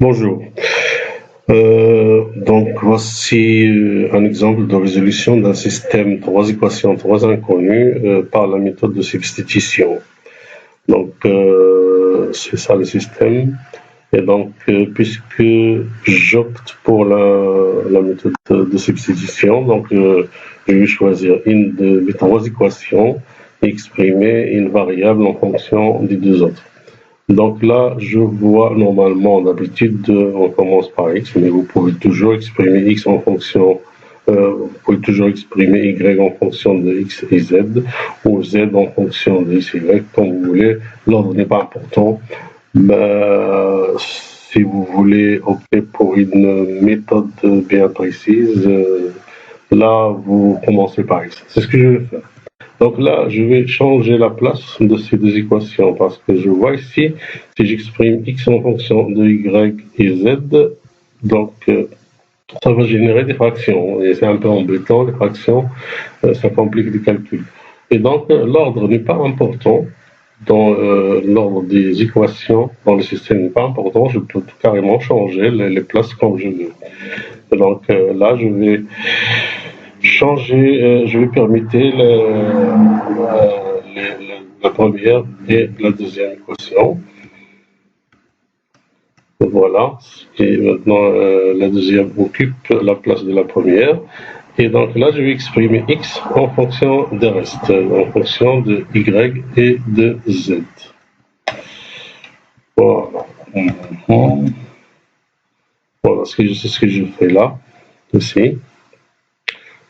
Bonjour. Donc voici un exemple de résolution d'un système trois équations, trois inconnues par la méthode de substitution. Donc c'est ça le système. Et donc puisque j'opte pour la méthode de substitution, donc je vais choisir une de mes trois équations et exprimer une variable en fonction des deux autres. Donc là, je vois normalement, d'habitude, on commence par x, mais vous pouvez toujours exprimer x en fonction, vous pouvez toujours exprimer y en fonction de x et z, ou z en fonction de x et y, comme vous voulez. L'ordre n'est pas important. Mais, si vous voulez opter pour une méthode bien précise, là, vous commencez par x. C'est ce que je vais faire. Donc là, je vais changer la place de ces deux équations parce que je vois ici, si j'exprime x en fonction de y et z, donc ça va générer des fractions. Et c'est un peu embêtant, les fractions, ça complique les calculs. Et donc, l'ordre n'est pas important. Dans l'ordre des équations dans le système n'est pas important, je peux carrément changer les places comme je veux. Et donc là, je vais changer, je vais permettre la première et la deuxième équation. Voilà, et maintenant la deuxième occupe la place de la première. Et donc là, je vais exprimer x en fonction des restes, en fonction de y et de z. Voilà. Voilà c'est ce que je fais là, ici.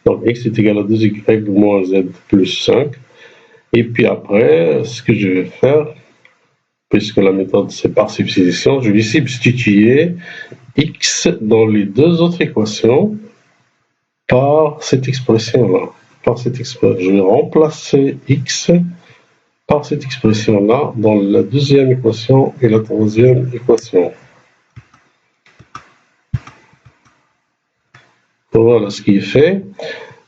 Donc x est égal à 2y moins z plus 5. Et puis après, ce que je vais faire, puisque la méthode c'est par substitution, je vais substituer x dans les deux autres équations par cette expression-là. Je vais remplacer x par cette expression-là dans la deuxième équation et la troisième équation. Voilà ce qui est fait.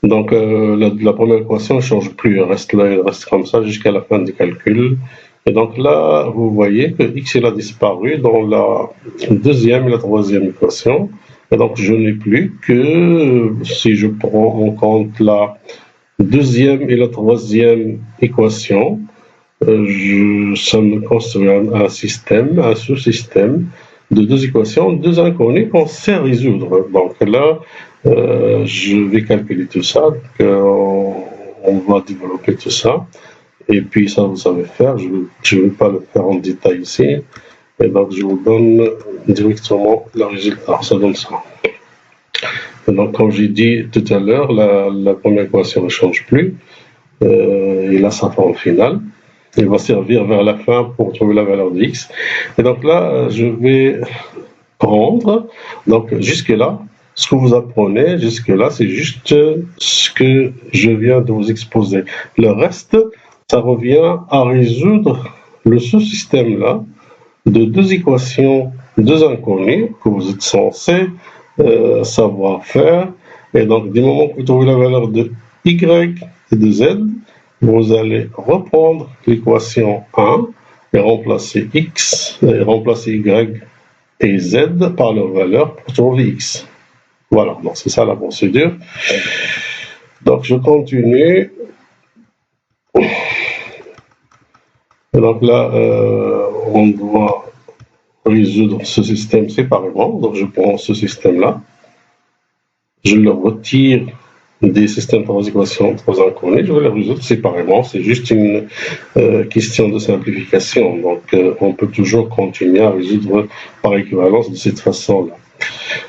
Donc la première équation ne change plus, elle reste là, elle reste comme ça jusqu'à la fin du calcul. Et donc là, vous voyez que x il a disparu dans la deuxième et la troisième équation. Et donc je n'ai plus que, si je prends en compte la deuxième et la troisième équation, ça me construit un système, un sous-système de deux équations, deux inconnues qu'on sait résoudre. Donc là, je vais calculer tout ça, on va développer tout ça, et puis ça vous savez faire, je ne vais pas le faire en détail ici, et donc je vous donne directement le résultat, ça donne ça. Et donc comme j'ai dit tout à l'heure, la première équation ne change plus, et là sa forme finale. Il va servir vers la fin pour trouver la valeur de x. Et donc là, je vais prendre, donc jusque-là, ce que vous apprenez jusque-là, c'est juste ce que je viens de vous exposer. Le reste, ça revient à résoudre le sous-système-là de deux équations, deux inconnues que vous êtes censé savoir faire. Et donc, du moment que vous trouvez la valeur de y et de z, vous allez reprendre l'équation 1 et remplacer x, et remplacer y et z par leur valeur pour trouver x. Voilà, donc c'est ça la procédure. Donc je continue. Et donc là, on doit résoudre ce système séparément. Donc je prends ce système-là, je le retire des systèmes trois équations, trois inconnues, je vais les résoudre séparément. C'est juste une question de simplification. Donc on peut toujours continuer à résoudre par équivalence de cette façon-là.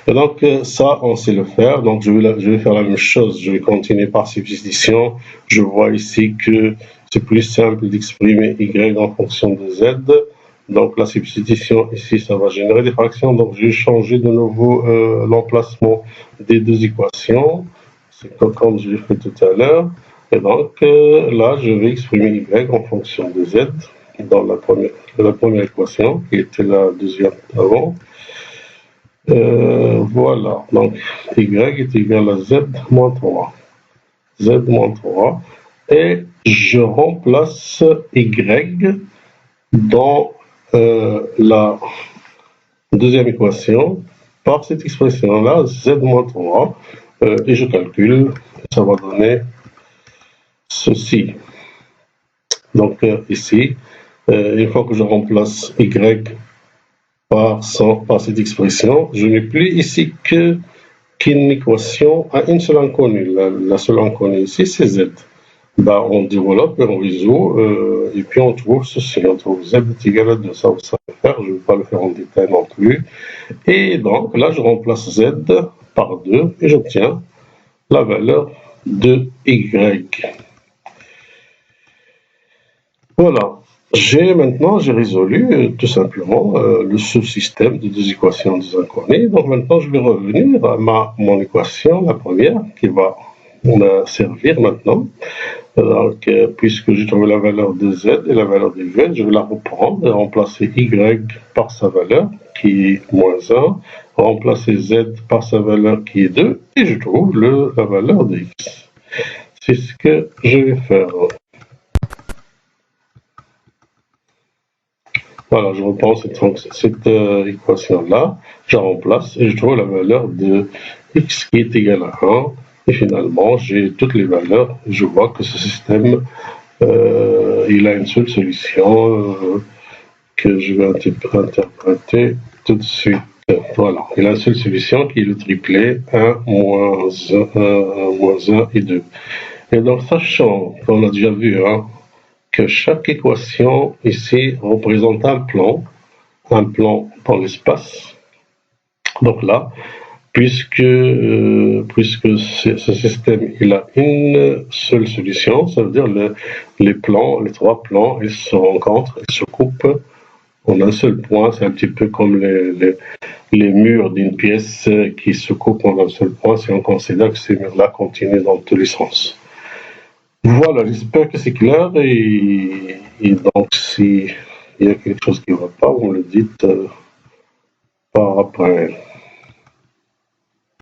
Et donc ça, on sait le faire. Donc je vais faire la même chose. Je vais continuer par substitution. Je vois ici que c'est plus simple d'exprimer y en fonction de z. Donc la substitution ici, ça va générer des fractions. Donc je vais changer de nouveau l'emplacement des deux équations. C'est comme je l'ai fait tout à l'heure. Et donc là, je vais exprimer y en fonction de z dans la première équation, qui était la deuxième avant. Voilà, donc y est égal à z moins 3. Z moins 3. Et je remplace y dans Deuxième équation, par cette expression-là, z moins 3, et je calcule, ça va donner ceci. Donc ici, une fois que je remplace y par cette expression, je n'ai plus ici qu'une équation à une seule inconnue. La seule inconnue ici, c'est z. Bah, on développe et on résout, et puis on trouve ceci, on trouve z est égal à 2, ça vous savez faire, je ne vais pas le faire en détail non plus. Et donc là, je remplace z par 2 et j'obtiens la valeur de y. Voilà, maintenant j'ai résolu tout simplement le sous-système de deux équations des inconnues. Donc maintenant, je vais revenir à mon équation, la première, qui va me servir maintenant. Donc, puisque j'ai trouvé la valeur de z et la valeur de y, je vais la reprendre et remplacer y par sa valeur qui est moins 1, remplacer z par sa valeur qui est 2 et je trouve la valeur de x. C'est ce que je vais faire. Voilà, je reprends cette équation-là, je remplace et je trouve la valeur de x qui est égale à 1. Et finalement, j'ai toutes les valeurs. Je vois que ce système, il a une seule solution que je vais interpréter tout de suite. Voilà, il a une seule solution qui est le triplet 1, moins 1 et 2. Et donc, sachant qu'on a déjà vu que chaque équation ici représente un plan dans l'espace. Donc là, puisque ce système il a une seule solution, ça veut dire les trois plans, ils se rencontrent, ils se coupent en un seul point. C'est un petit peu comme les murs d'une pièce qui se coupent en un seul point si on considère que ces murs-là continuent dans tous les sens. Voilà, j'espère que c'est clair et donc s'il y a quelque chose qui ne va pas, vous me le dites par après.